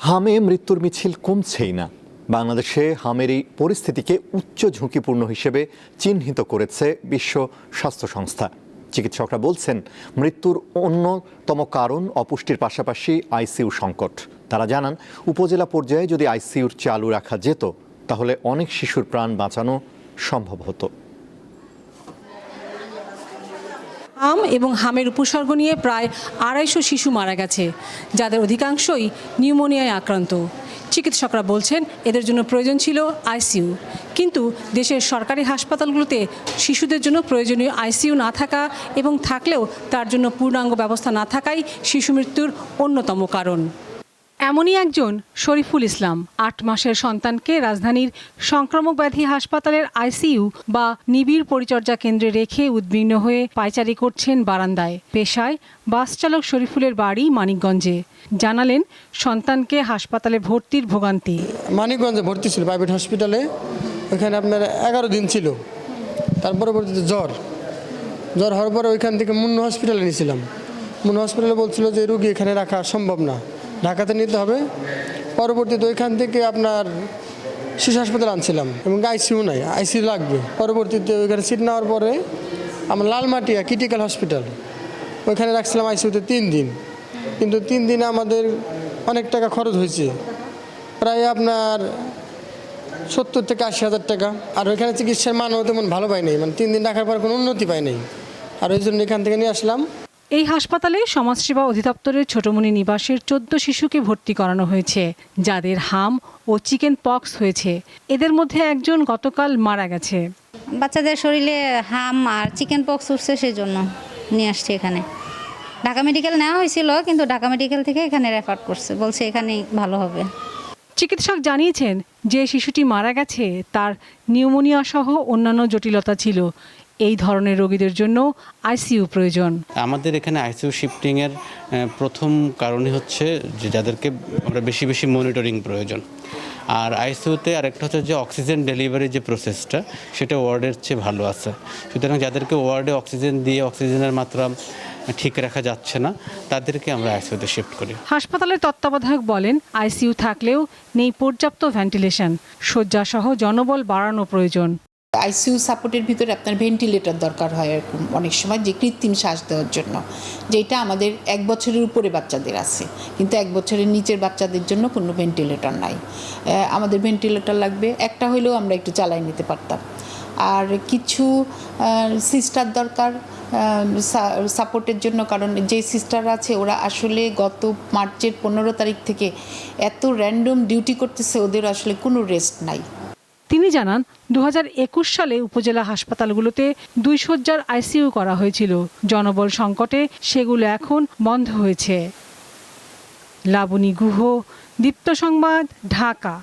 হামে মৃত্যুর মিছিল কমছেই না। বাংলাদেশে হামের এই পরিস্থিতিকে উচ্চ ঝুঁকিপূর্ণ হিসেবে চিহ্নিত করেছে বিশ্ব স্বাস্থ্য সংস্থা। চিকিৎসকরা বলছেন, মৃত্যুর অন্যতম কারণ অপুষ্টির পাশাপাশি আইসিইউ সংকট। তারা জানান, উপজেলা পর্যায়ে যদি আইসিইউ চালু রাখা যেত তাহলে অনেক শিশুর প্রাণ বাঁচানো সম্ভব হতো। হাম এবং হামের উপসর্গ নিয়ে প্রায় 250 শিশু মারা গেছে, যাদের অধিকাংশই নিউমোনিয়ায় আক্রান্ত। চিকিৎসকরা বলছেন, এদের জন্য প্রয়োজন ছিল আইসিইউ, কিন্তু দেশের সরকারি হাসপাতালগুলোতে শিশুদের জন্য প্রয়োজনীয় আইসিইউ না থাকা এবং থাকলেও তার জন্য পূর্ণাঙ্গ ব্যবস্থা না থাকাই শিশু মৃত্যুর অন্যতম কারণ। এমনই একজন শরীফুল ইসলাম 8 মাসের সন্তানকে রাজধানীর সংক্রামক ব্যাধি হাসপাতালের আইসিইউ বা নিবিড় পরিচর্যা কেন্দ্রে রেখে উদ্বিগ্ন হয়ে পায়চারি করছেন বারান্দায়। পেশায় বাস চালক শরীফুলের বাড়ি মানিকগঞ্জে। জানালেন, সন্তানকে হাসপাতালে ভর্তির ভোগান্তি। মানিকগঞ্জে ভর্তি ছিল প্রাইভেট হসপিটালে। ওইখানে আপনার 11 দিন ছিল। তার পরবর্তীতে জ্বর হওয়ার পরে ওইখান থেকে মুন্না হসপিটালে নিয়েছিলাম। মুন্না হসপিটালে বলছিল যে রুগী এখানে রাখা সম্ভব না, ঢাকাতে নিতে হবে। পরবর্তীতে ওইখান থেকে আপনার শিশু হাসপাতাল আনছিলাম এবং আইসিইউ নাই, আইসিইউ লাগবে। পরবর্তীতে ওইখানে সিট নেওয়ার পরে আমরা লালমাটিয়া ক্রিটিক্যাল হসপিটাল ওইখানে রাখছিলাম আইসিইউতে 3 দিন। কিন্তু 3 দিনে আমাদের অনেক টাকা খরচ হয়েছে, প্রায় আপনার 70 থেকে 80 হাজার টাকা। আর ওইখানে চিকিৎসার মানও তেমন ভালো পাই নাই, মানে 3 দিন রাখার পর কোনো উন্নতি পাই নাই। আর ওই জন্য এখান থেকে নিয়ে আসলাম। এই হাসপাতালে সমাজসেবা অধিদপ্তরের ছোটমণি নিবাসের 14 শিশুকে ভর্তি করানো হয়েছে, যাদের হাম ও চিকেন পক্স হয়েছে। এদের মধ্যে একজন গতকাল মারা গেছে। বাচ্চাদের শরীরে হাম আর চিকেন পক্স উঠছে, সেই জন্য নিয়ে আসছে এখানে। ঢাকা মেডিকেল নেওয়া হয়েছিল, কিন্তু ঢাকা মেডিকেল থেকে এখানে রেফার করছে, বলছে এখানেই ভালো হবে। চিকিৎসক জানিয়েছেন, যে শিশুটি মারা গেছে তার নিউমোনিয়া সহ অন্যান্য জটিলতা ছিল। এই ধরনের রোগীদের জন্য আইসিইউ প্রয়োজন। আমাদের এখানে আইসিইউ শিফটিংয়ের প্রথম কারণই হচ্ছে যে যাদেরকে আমরা বেশি বেশি মনিটরিং প্রয়োজন। আর আইসিইউতে আরেকটা হচ্ছে যে অক্সিজেন ডেলিভারি যে প্রসেসটা, সেটা ওয়ার্ডের চেয়ে ভালো আছে। সুতরাং যাদেরকে ওয়ার্ডে অক্সিজেন দিয়ে অক্সিজেনের মাত্রা ঠিক রাখা যাচ্ছে না, তাদেরকে আমরা আইসিইউতে শিফট করি। হাসপাতালের তত্ত্বাবধায়ক বলেন, আইসিইউ থাকলেও নেই পর্যাপ্ত ভেন্টিলেশন, শয্যাসহ জনবল বাড়ানো প্রয়োজন। আইসিইউ সাপোর্টের ভিতরে আপনার ভেন্টিলেটর দরকার হয় এরকম অনেক সময়, যে কৃত্রিম শ্বাস দেওয়ার জন্য, যেটা আমাদের 1 বছরের উপরে বাচ্চাদের আছে, কিন্তু 1 বছরের নিচের বাচ্চাদের জন্য কোনো ভেন্টিলেটর নাই। আমাদের ভেন্টিলেটর লাগবে, একটা হলেও আমরা একটু চালাই নিতে পারতাম। আর কিছু সিস্টার দরকার সাপোর্টের জন্য, কারণ যে সিস্টার আছে ওরা আসলে গত মার্চের 15 তারিখ থেকে এত র্যান্ডম ডিউটি করতেছে, ওদের আসলে কোনো রেস্ট নাই। তিনি জানান, 2021 সালে উপজেলা হাসপাতালগুলোতে 2 শয্যার আইসিইউ করা হয়েছিল। জনবল সংকটে সেগুলো এখন বন্ধ হয়েছে। লাবণী গুহ, দীপ্ত সংবাদ, ঢাকা।